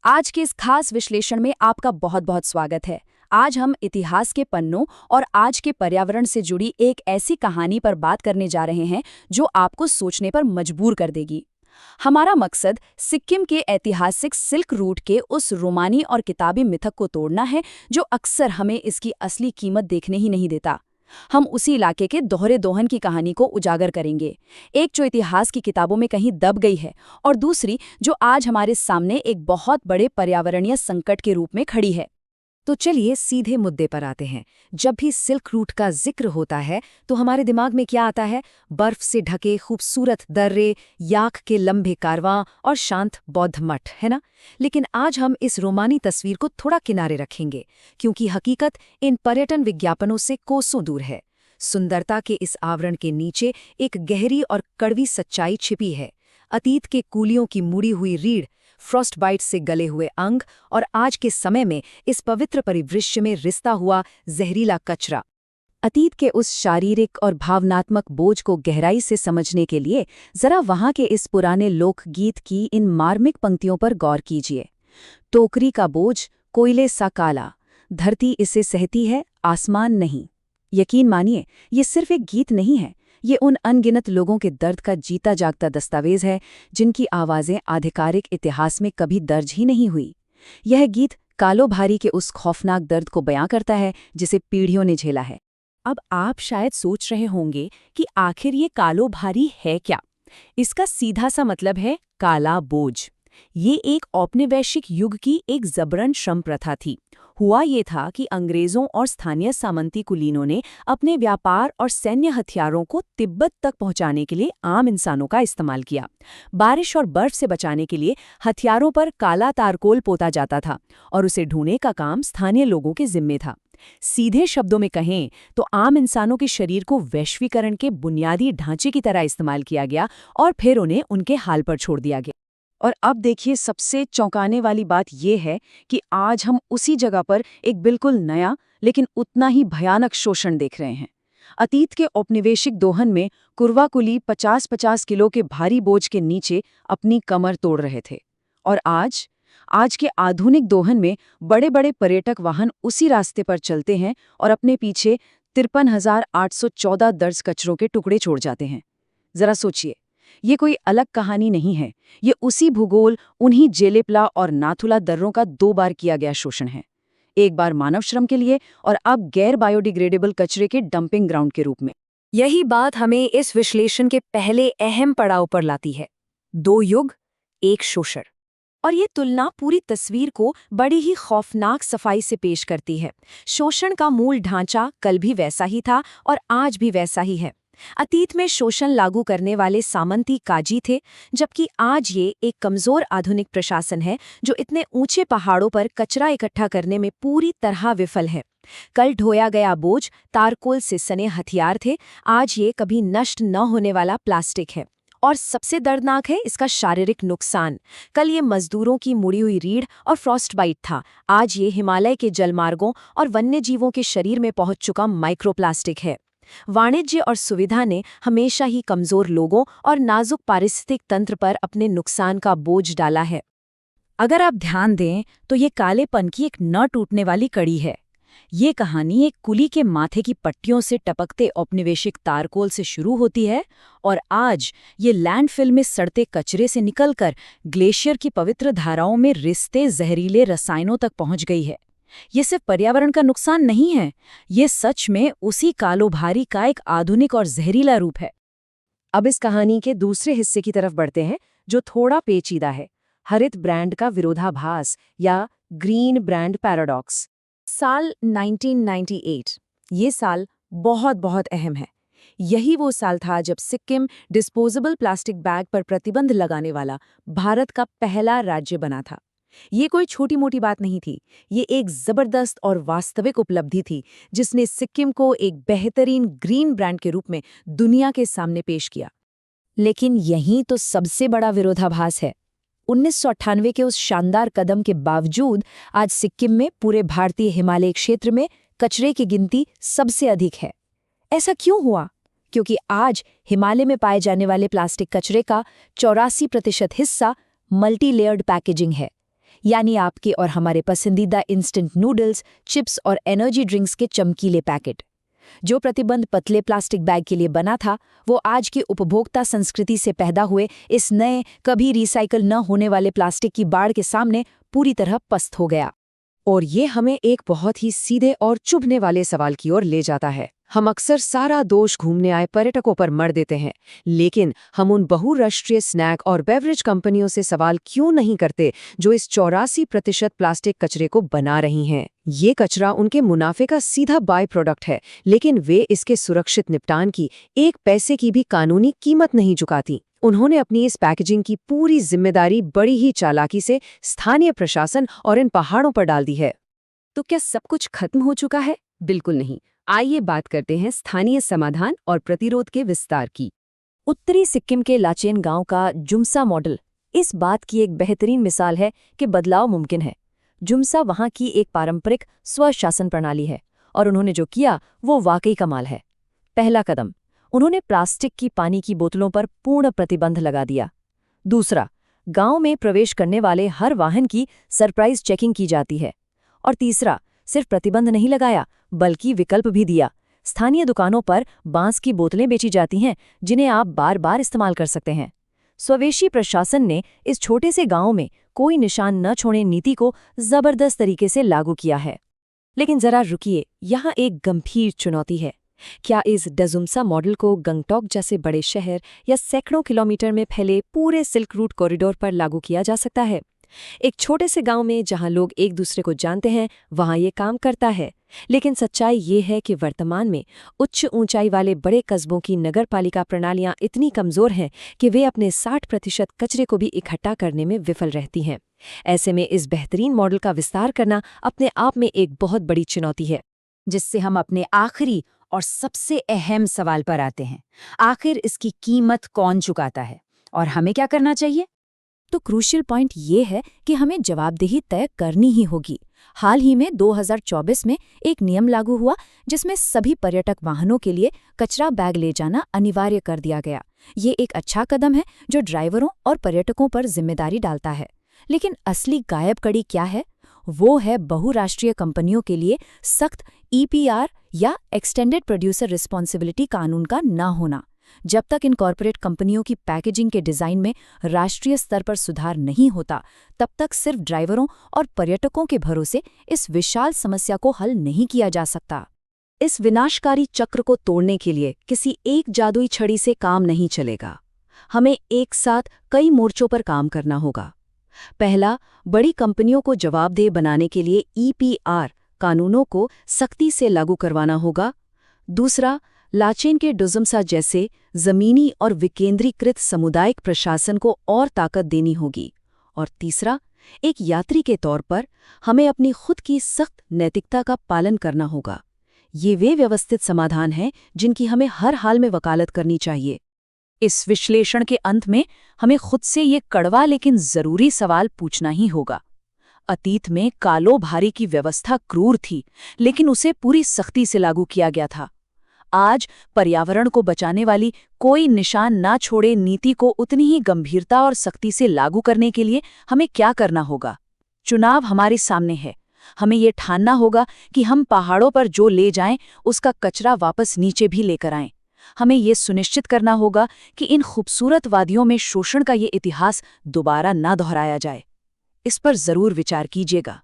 आज के इस खास विश्लेषण में आपका बहुत बहुत स्वागत है। आज हम इतिहास के पन्नों और आज के पर्यावरण से जुड़ी एक ऐसी कहानी पर बात करने जा रहे हैं जो आपको सोचने पर मजबूर कर देगी। हमारा मकसद सिक्किम के ऐतिहासिक सिल्क रूट के उस रोमानी और किताबी मिथक को तोड़ना है जो अक्सर हमें इसकी असली कीमत देखने ही नहीं देता। हम उसी इलाके के दोहरे दोहन की कहानी को उजागर करेंगे, एक जो इतिहास की किताबों में कहीं दब गई है और दूसरी जो आज हमारे सामने एक बहुत बड़े पर्यावरणीय संकट के रूप में खड़ी है। तो चलिए सीधे मुद्दे पर आते हैं। जब भी सिल्क रूट का जिक्र होता है तो हमारे दिमाग में क्या आता है? बर्फ से ढके खूबसूरत दर्रे, याक के लंबे कारवां और शांत बौद्ध मठ, है ना? लेकिन आज हम इस रोमानी तस्वीर को थोड़ा किनारे रखेंगे, क्योंकि हकीकत इन पर्यटन विज्ञापनों से कोसों दूर है। सुंदरता के इस आवरण के नीचे एक गहरी और कड़वी सच्चाई छिपी है। अतीत के कूलियों की मुड़ी हुई रीढ़, फ्रॉस्ट बाइट से गले हुए अंग और आज के समय में इस पवित्र परिदृश्य में रिश्ता हुआ जहरीला कचरा। अतीत के उस शारीरिक और भावनात्मक बोझ को गहराई से समझने के लिए जरा वहां के इस पुराने लोकगीत की इन मार्मिक पंक्तियों पर गौर कीजिए। टोकरी का बोझ कोयले सा काला, धरती इसे सहती है, आसमान नहीं। यकीन मानिए, ये सिर्फ एक गीत नहीं है, ये उन अनगिनत लोगों के दर्द का जीता जागता दस्तावेज है जिनकी आवाज़ें आधिकारिक इतिहास में कभी दर्ज ही नहीं हुई। यह गीत कालो भारी के उस खौफनाक दर्द को बयां करता है जिसे पीढ़ियों ने झेला है। अब आप शायद सोच रहे होंगे कि आखिर ये कालो भारी है क्या? इसका सीधा सा मतलब है काला बोझ। ये एक औपनिवेशिक युग की एक जबरन श्रम प्रथा थी। हुआ ये था कि अंग्रेजों और स्थानीय सामंती कुलीनों ने अपने व्यापार और सैन्य हथियारों को तिब्बत तक पहुंचाने के लिए आम इंसानों का इस्तेमाल किया। बारिश और बर्फ से बचाने के लिए हथियारों पर काला तारकोल पोता जाता था और उसे ढूंढने का काम स्थानीय लोगों के जिम्मे था। सीधे शब्दों में कहें तो आम इंसानों के शरीर को वैश्वीकरण के बुनियादी ढांचे की तरह इस्तेमाल किया गया और फिर उन्हें उनके हाल पर छोड़ दिया गया। और अब देखिए, सबसे चौंकाने वाली बात यह है कि आज हम उसी जगह पर एक बिल्कुल नया लेकिन उतना ही भयानक शोषण देख रहे हैं। अतीत के औपनिवेशिक दोहन में कुर्वा कुली 50-50 किलो के भारी बोझ के नीचे अपनी कमर तोड़ रहे थे, और आज के आधुनिक दोहन में बड़े बड़े पर्यटक वाहन उसी रास्ते पर चलते हैं और अपने पीछे 53,814 दर्ज कचरों के टुकड़े छोड़ जाते हैं। जरा सोचिए, ये कोई अलग कहानी नहीं है, ये उसी भूगोल, उन्हीं जेलेपला और नाथुला दर्रों का 2 बार किया गया शोषण है। एक बार मानव श्रम के लिए और अब गैर बायोडिग्रेडेबल कचरे के डंपिंग ग्राउंड के रूप में। यही बात हमें इस विश्लेषण के पहले अहम पड़ाव पर लाती है। 2 युग, एक शोषण। और ये तुलना पूरी तस्वीर को बड़ी ही खौफनाक सफाई से पेश करती है। शोषण का मूल ढांचा कल भी वैसा ही था और आज भी वैसा ही है। अतीत में शोषण लागू करने वाले सामंती काजी थे, जबकि आज ये एक कमजोर आधुनिक प्रशासन है जो इतने ऊंचे पहाड़ों पर कचरा इकट्ठा करने में पूरी तरह विफल है। कल ढोया गया बोझ तारकोल से सने हथियार थे, आज ये कभी नष्ट न होने वाला प्लास्टिक है। और सबसे दर्दनाक है इसका शारीरिक नुकसान। कल ये मजदूरों की मुड़ी हुई रीढ़ और फ्रॉस्ट बाइट था, आज ये हिमालय के जलमार्गों और वन्य जीवों के शरीर में पहुंच चुका माइक्रोप्लास्टिक है। वाणिज्य और सुविधा ने हमेशा ही कमजोर लोगों और नाजुक पारिस्थितिक तंत्र पर अपने नुकसान का बोझ डाला है। अगर आप ध्यान दें तो ये कालेपन की एक न टूटने वाली कड़ी है। ये कहानी एक कुली के माथे की पट्टियों से टपकते औपनिवेशिक तारकोल से शुरू होती है और आज ये लैंडफिल में सड़ते कचरे से निकलकर ग्लेशियर की पवित्र धाराओं में रिश्ते जहरीले रसायनों तक पहुंच गई है। ये सिर्फ पर्यावरण का नुकसान नहीं है, ये सच में उसी कालो भारी का एक आधुनिक और जहरीला रूप है। अब इस कहानी के दूसरे हिस्से की तरफ बढ़ते हैं, जो थोड़ा पेचीदा है। हरित ब्रांड का विरोधाभास या ग्रीन ब्रांड पैराडॉक्स। साल 1998, ये साल बहुत बहुत अहम है। यही वो साल था जब सिक्किम डिस्पोजेबल प्लास्टिक बैग पर प्रतिबंध लगाने वाला भारत का पहला राज्य बना था। ये कोई छोटी मोटी बात नहीं थी, ये एक जबरदस्त और वास्तविक उपलब्धि थी जिसने सिक्किम को एक बेहतरीन ग्रीन ब्रांड के रूप में दुनिया के सामने पेश किया। लेकिन यही तो सबसे बड़ा विरोधाभास है। 1998 के उस शानदार कदम के बावजूद आज सिक्किम में पूरे भारतीय हिमालय क्षेत्र में कचरे की गिनती सबसे अधिक है। ऐसा क्यों हुआ? क्योंकि आज हिमालय में पाए जाने वाले प्लास्टिक कचरे का 84% हिस्सा मल्टी लेयर्ड पैकेजिंग है। यानी आपके और हमारे पसंदीदा इंस्टेंट नूडल्स, चिप्स और एनर्जी ड्रिंक्स के चमकीले पैकेट। जो प्रतिबंध पतले प्लास्टिक बैग के लिए बना था, वो आज की उपभोक्ता संस्कृति से पैदा हुए इस नए, कभी रिसाइकल न होने वाले प्लास्टिक की बाढ़ के सामने पूरी तरह पस्त हो गया। और ये हमें एक बहुत ही सीधे और चुभने वाले सवाल की ओर ले जाता है। हम अक्सर सारा दोष घूमने आए पर्यटकों पर मढ़ देते हैं, लेकिन हम उन बहुराष्ट्रीय स्नैक और बेवरेज कंपनियों से सवाल क्यों नहीं करते जो इस 84% प्लास्टिक कचरे को बना रही हैं। ये कचरा उनके मुनाफे का सीधा बाय प्रोडक्ट है, लेकिन वे इसके सुरक्षित निपटान की एक पैसे की भी कानूनी कीमत नहीं चुकाती। उन्होंने अपनी इस पैकेजिंग की पूरी जिम्मेदारी बड़ी ही चालाकी से स्थानीय प्रशासन और इन पहाड़ों पर डाल दी है। तो क्या सब कुछ खत्म हो चुका है? बिल्कुल नहीं। आइए बात करते हैं स्थानीय समाधान और प्रतिरोध के विस्तार की। उत्तरी सिक्किम के लाचेन गांव का जुमसा मॉडल इस बात की एक बेहतरीन मिसाल है कि बदलाव मुमकिन है। जुमसा वहां की एक पारंपरिक स्वशासन प्रणाली है और उन्होंने जो किया वो वाकई कमाल है। पहला कदम, उन्होंने प्लास्टिक की पानी की बोतलों पर पूर्ण प्रतिबंध लगा दिया। दूसरा, गांव में प्रवेश करने वाले हर वाहन की सरप्राइज चेकिंग की जाती है। और तीसरा, सिर्फ प्रतिबंध नहीं लगाया बल्कि विकल्प भी दिया। स्थानीय दुकानों पर बांस की बोतलें बेची जाती हैं जिन्हें आप बार बार इस्तेमाल कर सकते हैं। स्वदेशी प्रशासन ने इस छोटे से गांव में कोई निशान न छोड़े नीति को जबरदस्त तरीके से लागू किया है। लेकिन जरा रुकिए, यहाँ एक गंभीर चुनौती है। क्या इस डजुमसा मॉडल को गंगटोक जैसे बड़े शहर या सैकड़ों किलोमीटर में फैले पूरे सिल्क रूट कॉरिडोर पर लागू किया जा सकता है? एक छोटे से गांव में जहां लोग एक दूसरे को जानते हैं, वहां ये काम करता है। लेकिन सच्चाई ये है कि वर्तमान में उच्च ऊंचाई वाले बड़े कस्बों की नगरपालिका प्रणालियां इतनी कमजोर हैं कि वे अपने 60% कचरे को भी इकट्ठा करने में विफल रहती हैं। ऐसे में इस बेहतरीन मॉडल का विस्तार करना अपने आप में एक बहुत बड़ी चुनौती है। जिससे हम अपने आखिरी और सबसे अहम सवाल पर आते हैं। आखिर इसकी कीमत कौन चुकाता है और हमें क्या करना चाहिए? तो क्रूशियल पॉइंट ये है कि हमें जवाबदेही तय करनी ही होगी। हाल ही में 2024 में एक नियम लागू हुआ जिसमें सभी पर्यटक वाहनों के लिए कचरा बैग ले जाना अनिवार्य कर दिया गया। ये एक अच्छा कदम है जो ड्राइवरों और पर्यटकों पर जिम्मेदारी डालता है। लेकिन असली गायब कड़ी क्या है? वो है बहुराष्ट्रीय कंपनियों के लिए सख्त EPR या एक्सटेंडेड प्रोड्यूसर रिस्पॉन्सिबिलिटी कानून का न होना। जब तक इन कॉरपोरेट कंपनियों की पैकेजिंग के डिजाइन में राष्ट्रीय स्तर पर सुधार नहीं होता, तब तक सिर्फ ड्राइवरों और पर्यटकों के भरोसे इस विशाल समस्या को हल नहीं किया जा सकता। इस विनाशकारी चक्र को तोड़ने के लिए किसी एक जादुई छड़ी से काम नहीं चलेगा। हमें एक साथ कई मोर्चों पर काम करना होगा। पहला, बड़ी कंपनियों को जवाबदेह बनाने के लिए EPR कानूनों को सख्ती से लागू करवाना होगा। दूसरा, लाचेन के डुजुमसा जैसे जमीनी और विकेंद्रीकृत सामुदायिक प्रशासन को और ताकत देनी होगी। और तीसरा, एक यात्री के तौर पर हमें अपनी खुद की सख्त नैतिकता का पालन करना होगा। ये वे व्यवस्थित समाधान हैं जिनकी हमें हर हाल में वकालत करनी चाहिए। इस विश्लेषण के अंत में हमें खुद से ये कड़वा लेकिन जरूरी सवाल पूछना ही होगा। अतीत में कालो भारी की व्यवस्था क्रूर थी, लेकिन उसे पूरी सख्ती से लागू किया गया था। आज पर्यावरण को बचाने वाली कोई निशान ना छोड़े नीति को उतनी ही गंभीरता और सख्ती से लागू करने के लिए हमें क्या करना होगा? चुनाव हमारे सामने है। हमें ये ठानना होगा कि हम पहाड़ों पर जो ले जाएं, उसका कचरा वापस नीचे भी लेकर आएं। हमें ये सुनिश्चित करना होगा कि इन खूबसूरत वादियों में शोषण का ये इतिहास दोबारा ना दोहराया जाए। इस पर जरूर विचार कीजिएगा।